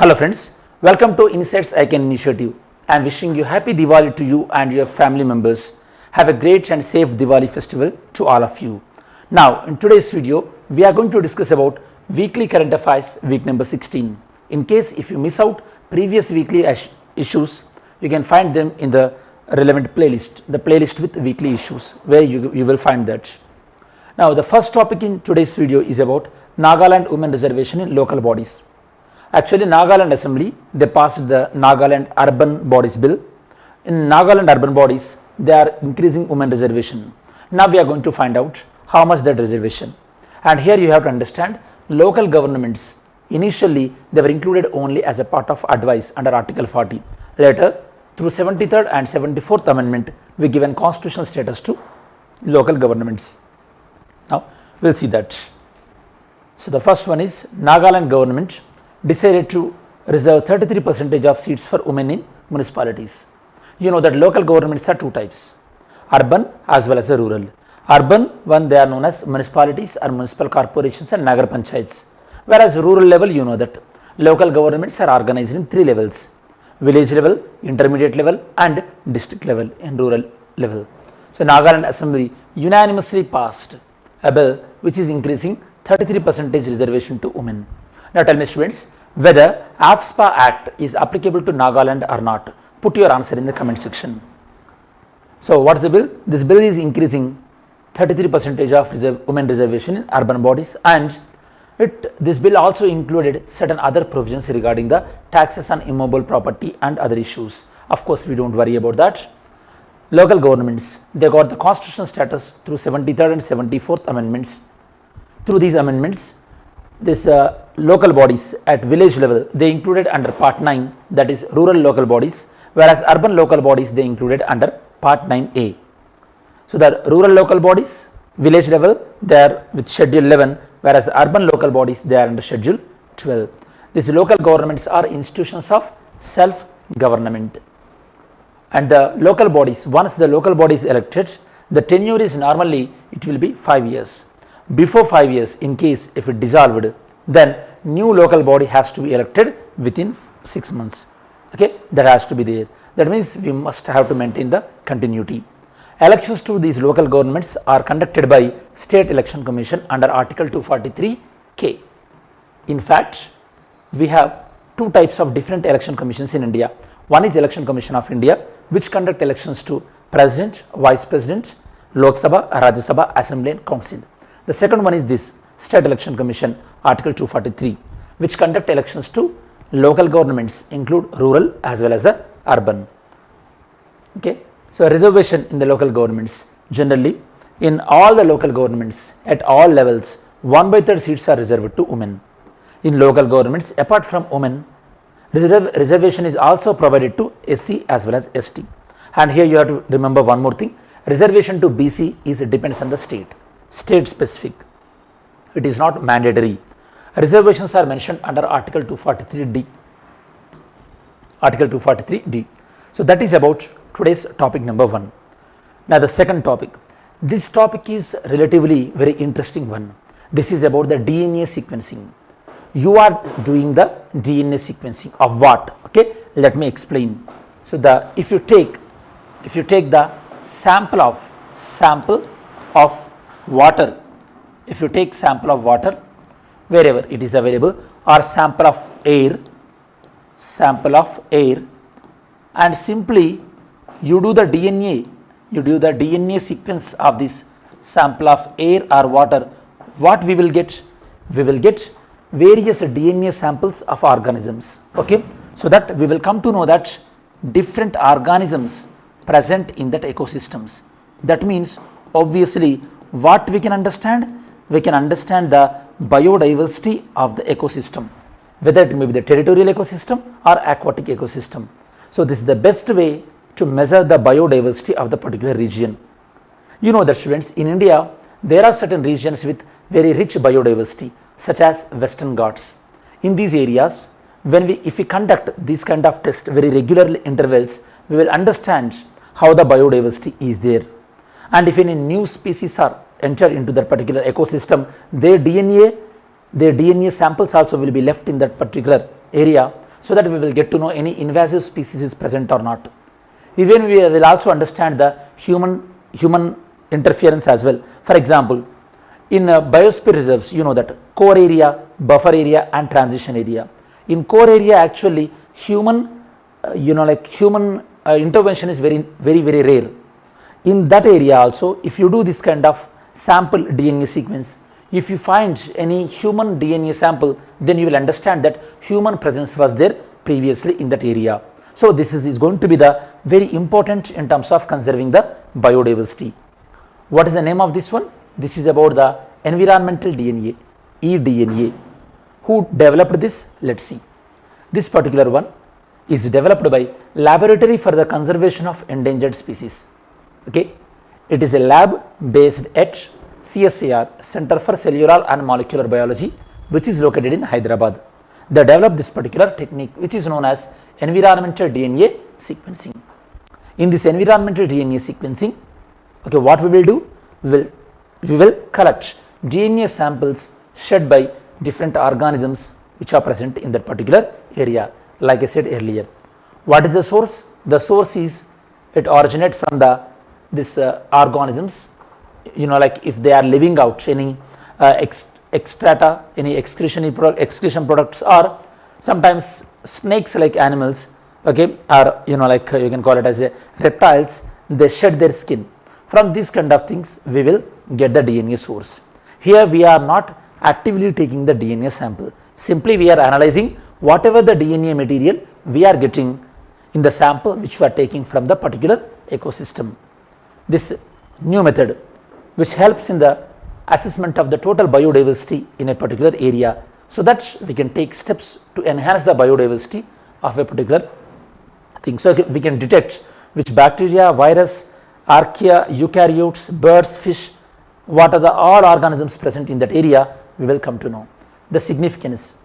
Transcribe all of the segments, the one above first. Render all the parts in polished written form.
Hello friends, welcome to Insights I Can Initiative. I am wishing you happy Diwali to you and your family members. Have a great and safe Diwali festival to all of you. Now in today's video, we are going to discuss about weekly current affairs week number 16. In case if you miss out previous weekly issues, you can find them in the relevant playlist, the playlist with weekly issues where you will find that. Now the first topic in today's video is about Nagaland Women Reservation in local bodies. Actually, Nagaland Assembly, they passed the Nagaland Urban Bodies Bill. In Nagaland Urban Bodies, they are increasing women reservation. Now we are going to find out how much that reservation. And here you have to understand, local governments, initially they were included only as a part of advice under Article 40. Later, through 73rd and 74th Amendment, we given constitutional status to local governments. Now, we will see that. So, the first one is Nagaland government decided to reserve 33% of seats for women in municipalities. You know that local governments are two types, urban as well as the rural. Urban one, they are known as municipalities or municipal corporations and Nagar Panchayats, whereas rural level, you know that local governments are organized in three levels: village level, intermediate level and district level in rural level. So, Nagaland Assembly unanimously passed a bill which is increasing 33% reservation to women. Now tell me students, whether AFSPA Act is applicable to Nagaland or not. Put your answer in the comment section. So what is the bill? This bill is increasing 33% of women reservation in urban bodies, and this bill also included certain other provisions regarding the taxes on immovable property and other issues. Of course, we don't worry about that. Local governments, they got the constitutional status through 73rd and 74th amendments. Through these amendments, this local bodies at village level, they included under part 9, that is rural local bodies, whereas urban local bodies they included under part 9A. So the rural local bodies, village level, they are with schedule 11, whereas urban local bodies they are under schedule 12. These local governments are institutions of self-government. And the local bodies, once the local body is elected, the tenure is normally, it will be 5 years. Before 5 years, in case if it dissolved, then new local body has to be elected within 6 months. Okay, that has to be there. That means we must have to maintain the continuity. Elections to these local governments are conducted by State Election Commission under Article 243K. In fact, we have two types of different election commissions in India. One is Election Commission of India, which conduct elections to President, Vice President, Lok Sabha, Rajya Sabha, Assembly and Council. The second one is this State Election Commission, Article 243, which conduct elections to local governments, include rural as well as the urban. Okay. So, reservation in the local governments, generally in all the local governments at all levels, 1/3 seats are reserved to women. In local governments, apart from women, reservation is also provided to SC as well as ST. And here you have to remember one more thing, reservation to BC depends on the state specific. It is not mandatory. Reservations are mentioned under Article 243D. Article 243D. So that is about today's topic number 1. Now the second topic. This topic is relatively very interesting one. This is about the DNA sequencing. You are doing the DNA sequencing of what? Okay, let me explain. So if you take the sample of water, if you take sample of water wherever it is available, or sample of air, and simply you do the DNA sequence of this sample of air or water, what we will get? We will get various DNA samples of organisms. Okay, so that we will come to know that different organisms present in that ecosystems. That means obviously what we can understand? We can understand the biodiversity of the ecosystem, whether it may be the territorial ecosystem or aquatic ecosystem. So this is the best way to measure the biodiversity of the particular region. You know that students, in India, there are certain regions with very rich biodiversity, such as Western Ghats. In these areas, if we conduct this kind of test very regular intervals, we will understand how the biodiversity is there. And if any new species are entered into that particular ecosystem, their DNA samples also will be left in that particular area. so that we will get to know any invasive species is present or not. Even we will also understand the human interference as well. For example, in biosphere reserves, you know that core area, buffer area and transition area. In core area, actually human intervention is very rare. In that area also, if you do this kind of sample DNA sequence, if you find any human DNA sample, then you will understand that human presence was there previously in that area. So this is going to be the very important in terms of conserving the biodiversity. What is the name of this one? This is about the environmental DNA, eDNA. Who developed this? Let's see. This particular one is developed by Laboratory for the Conservation of Endangered Species. Okay, it is a lab based at CSIR, Center for Cellular and Molecular Biology, which is located in Hyderabad. They developed this particular technique, which is known as environmental DNA sequencing. In this environmental DNA sequencing, okay, what we will do? We will collect DNA samples shed by different organisms which are present in that particular area. Like I said earlier, what is the source? The source is, it originates from this organisms, like if they are living out any extrata, any excretion products, or sometimes snakes like animals, okay, or you can call it as a reptiles, they shed their skin. From these kind of things we will get the DNA source. Here we are not actively taking the DNA sample, simply we are analyzing whatever the DNA material we are getting in the sample which we are taking from the particular ecosystem. This new method, which helps in the assessment of the total biodiversity in a particular area, so that we can take steps to enhance the biodiversity of a particular thing. So we can detect which bacteria, virus, archaea, eukaryotes, birds, fish, what are the all organisms present in that area, we will come to know the significance.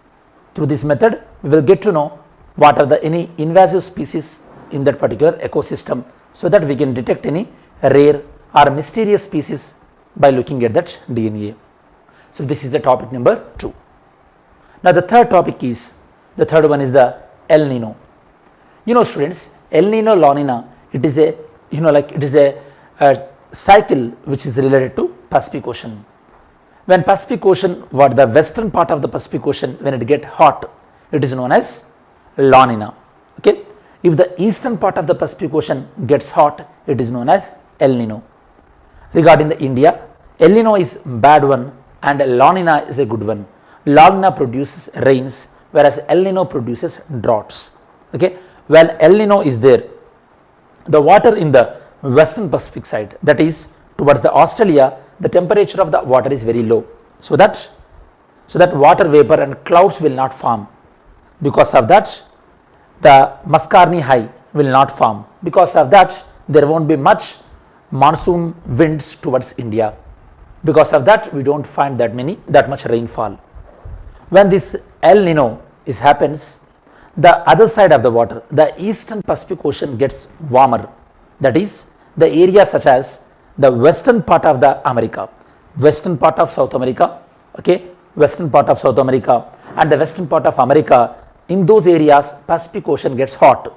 Through this method, we will get to know what are any invasive species in that particular ecosystem, so that we can detect any rare or mysterious species by looking at that DNA. So this is the topic number 2. Now the third one is the El Nino. Students, El Nino, La Nina, it is a cycle which is related to Pacific Ocean. When Pacific Ocean, the western part of the Pacific Ocean, when it get hot, it is known as La Nina. Okay, if the eastern part of the Pacific Ocean gets hot, it is known as El Nino. Regarding the India, El Nino is bad one and La Nina is a good one. La Nina produces rains, whereas El Nino produces droughts. Okay, when El Nino is there, the water in the western Pacific side, that is towards the Australia, the temperature of the water is very low, so that water vapor and clouds will not form. Because of that, the Mascarni high will not form. Because of that, there won't be much monsoon winds towards India. Because of that, we don't find that much rainfall. When this El Nino happens, the other side of the water, the eastern Pacific Ocean gets warmer. That is the area such as the western part of the America, western part of South America, okay, western part of South America and the western part of America, in those areas Pacific Ocean gets hot.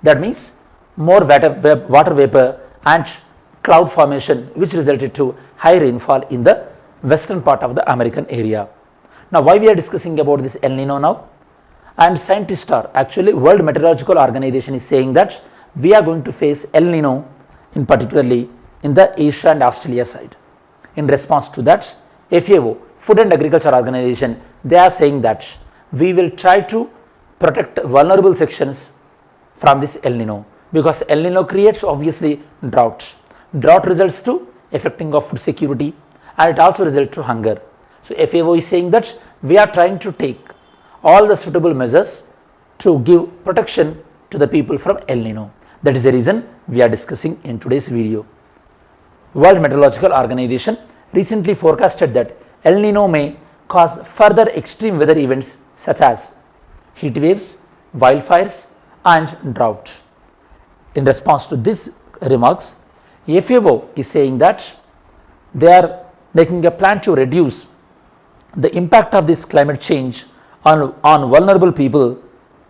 That means more water vapor and cloud formation, which resulted to high rainfall in the western part of the American area. Now why we are discussing about this El Nino now? And scientists are actually, World Meteorological Organization is saying that we are going to face El Nino in particularly in the Asia and Australia side. In response to that, FAO, Food and Agriculture Organization, they are saying that we will try to protect vulnerable sections from this El Nino, because El Nino creates obviously drought. Drought results to affecting of food security and it also results to hunger. So FAO is saying that we are trying to take all the suitable measures to give protection to the people from El Nino. That is the reason we are discussing in today's video. World Meteorological Organization recently forecasted that El Nino may cause further extreme weather events such as heat waves, wildfires and drought. In response to these remarks, FAO is saying that they are making a plan to reduce the impact of this climate change on vulnerable people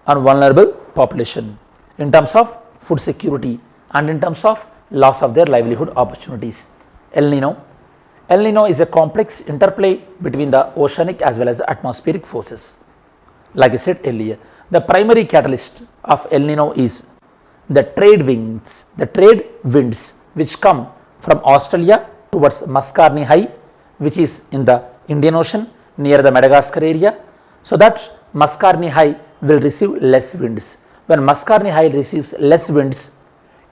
on vulnerable population in terms of food security and in terms of loss of their livelihood opportunities. El Nino. El Nino is a complex interplay between the oceanic as well as the atmospheric forces. Like I said earlier, the primary catalyst of El Nino is the trade winds which come from Australia towards Mascarni High, which is in the Indian Ocean near the Madagascar area. So that Mascarni High will receive less winds. When Mascarni High receives less winds,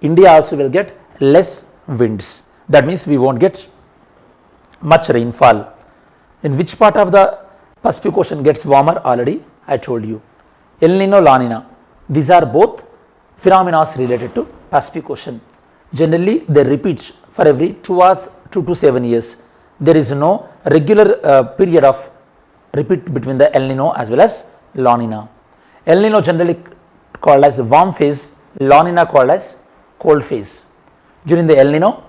India also will get less winds. That means we won't get much rainfall. In which part of the Pacific Ocean gets warmer? Already I told you. El Nino, La Nina. These are both phenomena related to Pacific Ocean. Generally, they repeat for every 2 to 7 years. There is no regular period of repeat between the El Nino as well as La Nina. El Nino generally called as warm phase, La Nina called as cold phase. During the El Nino,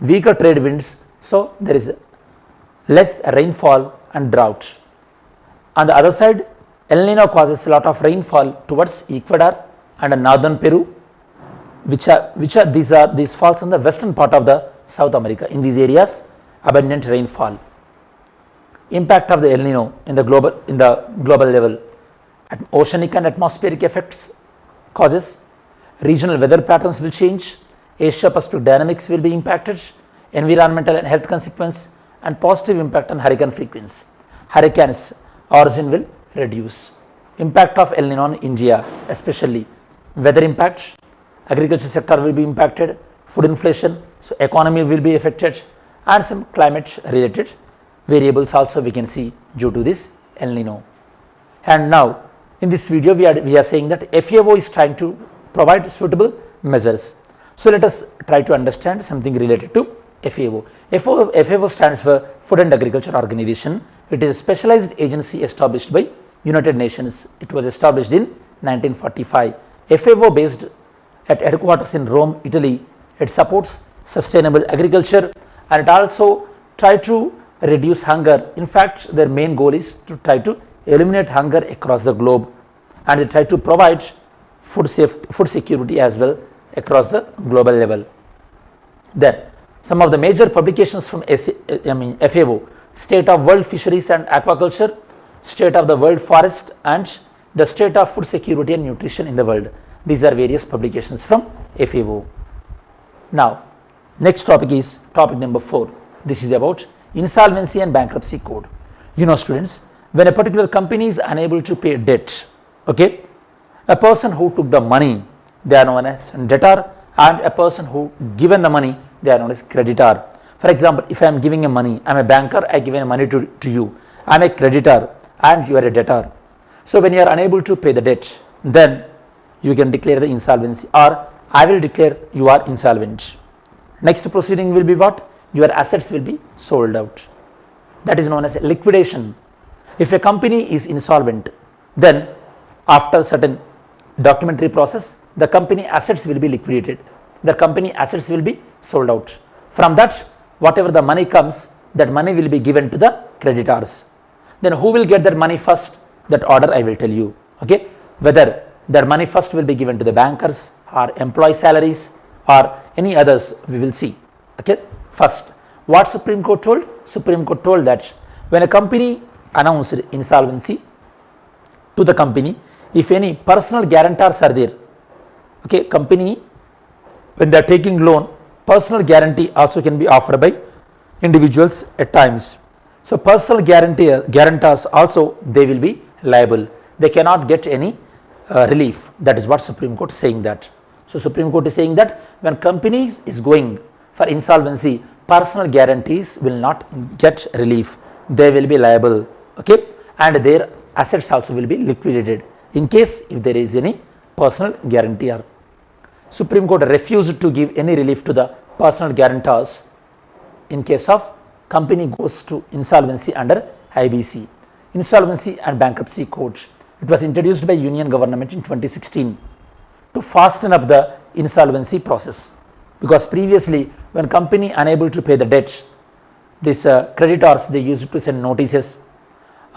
weaker trade winds, so there is less rainfall and drought. On the other side, El Nino causes a lot of rainfall towards Ecuador and northern Peru, these falls on the western part of the South America. In these areas, abundant rainfall. Impact of the El Nino in the global level. Oceanic and atmospheric effects causes, regional weather patterns will change, Asia Pacific dynamics will be impacted, environmental and health consequence, and positive impact on hurricane frequency. Hurricanes origin will reduce. Impact of El Nino on India, especially weather impacts, agriculture sector will be impacted, food inflation, so economy will be affected, and some climate related variables also we can see due to this El Nino. And now in this video we are saying that FAO is trying to provide suitable measures. So let us try to understand something related to FAO. FAO stands for Food and Agriculture Organization. It is a specialized agency established by United Nations. It was established in 1945. FAO based at headquarters in Rome, Italy. It supports sustainable agriculture and it also try to reduce hunger. In fact, their main goal is to try to eliminate hunger across the globe, and they try to provide food security as well across the global level. Then some of the major publications from FAO: State of World Fisheries and Aquaculture, State of the World Forest, and the State of Food Security and Nutrition in the World. These are various publications from FAO. Now, next topic is topic number 4. This is about Insolvency and Bankruptcy Code. You know, students, when a particular company is unable to pay debt, okay, a person who took the money, they are known as debtor, and a person who given the money, they are known as creditor. For example, if I am giving a money, I am a banker, I give money to you, I am a creditor and you are a debtor. So when you are unable to pay the debt, then you can declare the insolvency, or I will declare you are insolvent. Next proceeding will be what? Your assets will be sold out. That is known as liquidation. If a company is insolvent, then after certain documentary process, the company assets will be liquidated. The company assets will be sold out. From that, whatever the money comes, that money will be given to the creditors. Then who will get that money first? That order I will tell you. Okay, whether that money first will be given to the bankers or employee salaries or any others, we will see. Okay, first, what Supreme Court told? Supreme Court told that when a company announced insolvency to the company, if any personal guarantors are there, okay, company when they are taking loan, personal guarantee also can be offered by individuals at times. So personal guarantors also, they will be liable. They cannot get any relief. That is what Supreme Court is saying that. So Supreme Court is saying that when companies is going for insolvency, personal guarantees will not get relief. They will be liable, okay, and their assets also will be liquidated in case if there is any personal guarantor. Supreme Court refused to give any relief to the personal guarantors in case of company goes to insolvency under IBC, Insolvency and Bankruptcy Code. It was introduced by Union government in 2016 to fasten up the insolvency process, because previously when company unable to pay the debt, these creditors, they used to send notices,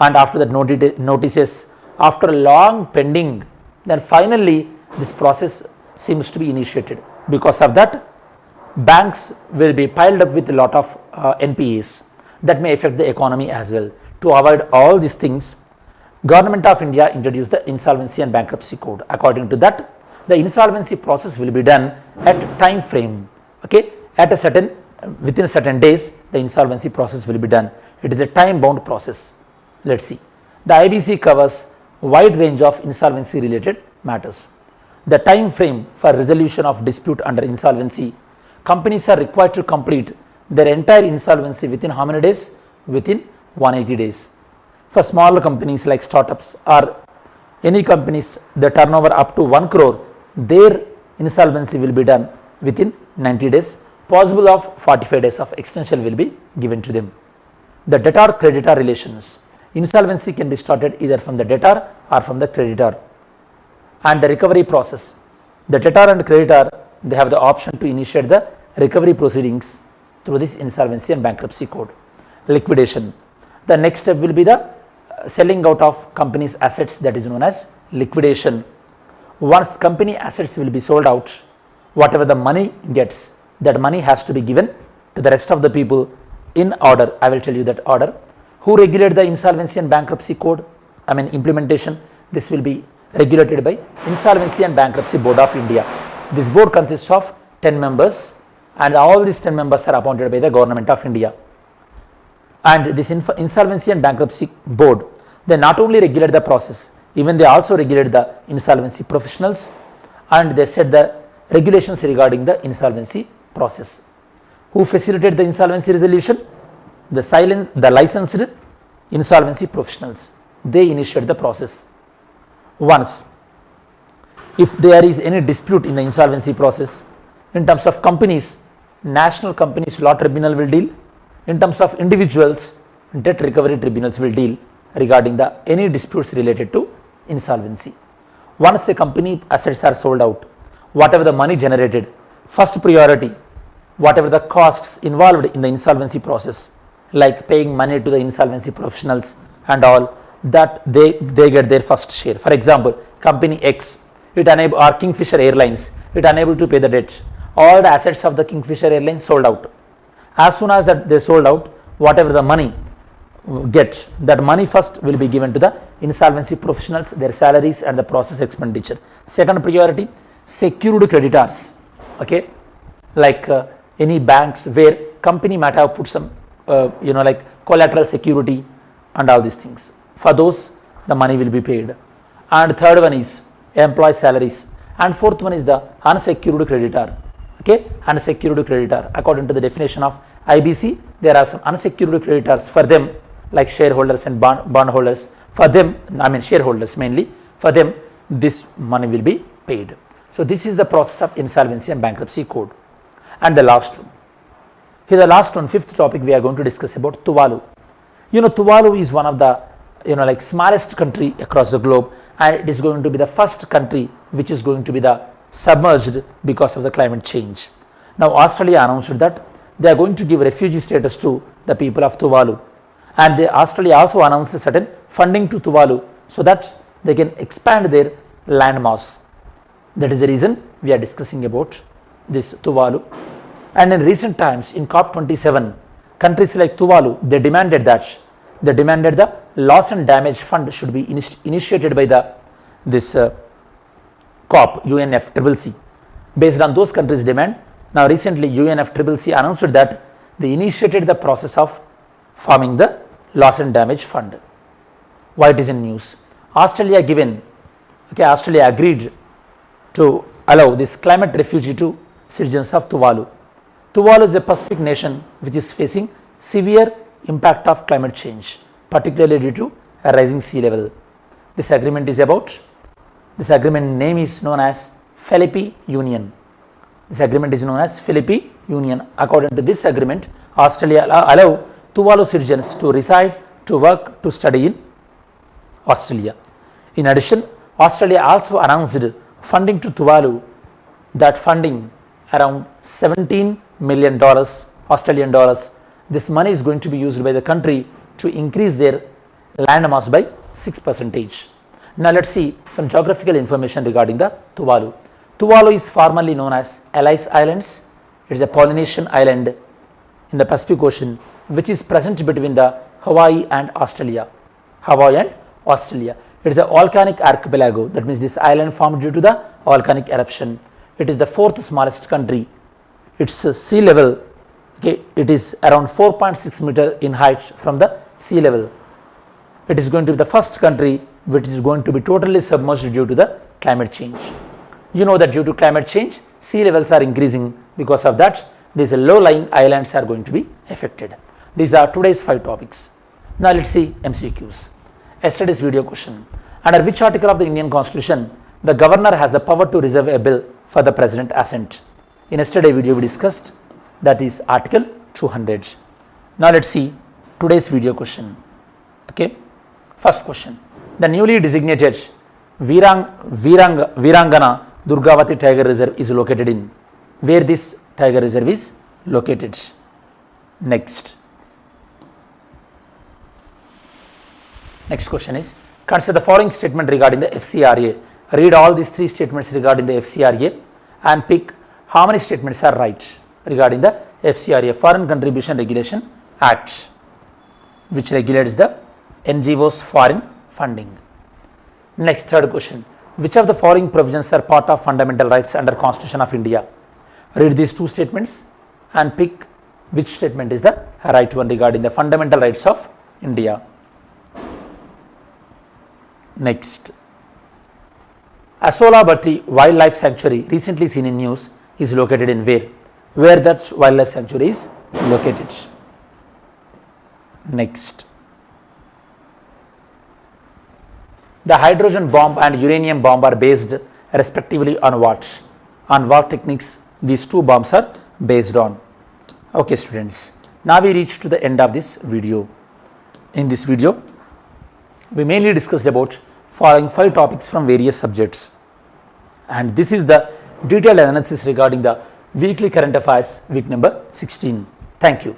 and after that notices, after long pending then finally this process seems to be initiated. Because of that, banks will be piled up with a lot of NPAs that may affect the economy as well. To avoid all these things, Government of India introduced the Insolvency and Bankruptcy Code. According to that, the insolvency process will be done at time frame. Okay, at a certain within certain days, the insolvency process will be done. It is a time bound process. Let's see. The IBC covers a wide range of insolvency related matters. The time frame for resolution of dispute under insolvency, companies are required to complete their entire insolvency within how many days? Within 180 days. For smaller companies like startups or any companies, the turnover up to 1 crore, their insolvency will be done within 90 days. Possible of 45 days of extension will be given to them. The debtor-creditor relations. Insolvency can be started either from the debtor or from the creditor. And the recovery process. The debtor and creditor, they have the option to initiate the recovery proceedings through this Insolvency and Bankruptcy Code. Liquidation. The next step will be the selling out of company's assets, that is known as liquidation. Once company assets will be sold out, whatever the money gets, that money has to be given to the rest of the people in order. I will tell you that order. Who regulate the Insolvency and Bankruptcy Code? Implementation. This will be regulated by Insolvency and Bankruptcy Board of India. This board consists of 10 members and all these 10 members are appointed by the Government of India. And this Insolvency and Bankruptcy Board, they not only regulate the process, even they also regulate the insolvency professionals and they set the regulations regarding the insolvency process. Who facilitate the insolvency resolution? The licensed insolvency professionals. They initiate the process. Once, if there is any dispute in the insolvency process, in terms of companies, National Companies Law Tribunal will deal. In terms of individuals, debt recovery tribunals will deal regarding the any disputes related to insolvency. Once a company assets are sold out, whatever the money generated, first priority, whatever the costs involved in the insolvency process, like paying money to the insolvency professionals and all, that they get their first share. For example, company X, it unable, or Kingfisher Airlines, it unable to pay the debt. All the assets of the Kingfisher Airlines sold out. As soon as that they sold out, whatever the money gets, that money first will be given to the insolvency professionals, their salaries and the process expenditure. Second priority, secured creditors. Okay, like any banks where company might have put some like collateral security and all these things. For those, the money will be paid. And third one is employee salaries. And fourth one is the unsecured creditor. Okay, unsecured creditor. According to the definition of IBC, there are some unsecured creditors. For them, like shareholders and bondholders, for them, shareholders mainly, for them, this money will be paid. So this is the process of Insolvency and Bankruptcy Code. And the last one. Here the last one, fifth topic, we are going to discuss about Tuvalu. Tuvalu is one of the smallest country across the globe, and it is going to be the first country which is going to be the submerged because of the climate change. Now Australia announced that they are going to give refugee status to the people of Tuvalu, and Australia also announced a certain funding to Tuvalu so that they can expand their land mass. That is the reason we are discussing about this Tuvalu. And in recent times, in COP27, countries like Tuvalu, they demanded the loss and damage fund should be initiated by this COP, UNFCCC. Based on those countries' demand, now recently UNFCCC announced that they initiated the process of forming the loss and damage fund. Why it is in news? Australia agreed to allow this climate refugee to citizens of Tuvalu. Tuvalu is a Pacific nation which is facing severe impact of climate change, particularly due to a rising sea level. This agreement name is known as Philippe Union. This agreement is known as Philippe Union. According to this agreement, Australia allow Tuvalu citizens to reside, to work, to study in Australia. In addition, Australia also announced funding to Tuvalu. That funding around $17 million Australian dollars. This money is going to be used by the country to increase their land mass by 6%. Now let's see some geographical information regarding the Tuvalu. Tuvalu is formerly known as Allies Islands. It is a Polynesian island in the Pacific Ocean which is present between the Hawaii and Australia. It is a volcanic archipelago, that means this island formed due to the volcanic eruption. It is the fourth smallest country. Its sea level, it is around 4.6 meter in height from the sea level. It is going to be the first country which is going to be totally submerged due to the climate change. You know that due to climate change, sea levels are increasing. Because of that, these low-lying islands are going to be affected. These are today's 5 topics. Now let's see MCQs. Yesterday's video question: under which article of the Indian Constitution the governor has the power to reserve a bill for the president assent? In yesterday's video we discussed, that is article 200. Now let's see today's video question. First question: the newly designated Virangana Durgavati Tiger Reserve is located in? Where this tiger reserve is located? Next question is: consider the following statement regarding the FCRA. Read all these 3 statements regarding the FCRA and pick how many statements are right regarding the FCRA, Foreign Contribution Regulation Act, which regulates the NGOs foreign funding. Next, third question: which of the following provisions are part of fundamental rights under Constitution of India? Read these 2 statements and pick which statement is the right one regarding the fundamental rights of India. Next, Asola Bhatti Wildlife Sanctuary, recently seen in news, is located in where? Where that wildlife sanctuary is located. Next, the hydrogen bomb and uranium bomb are based respectively on what? On what techniques these 2 bombs are based on? Okay students, now we reach to the end of this video. In this video, we mainly discussed about following 5 topics from various subjects, and this is the detailed analysis regarding the weekly current affairs week number 16. Thank you.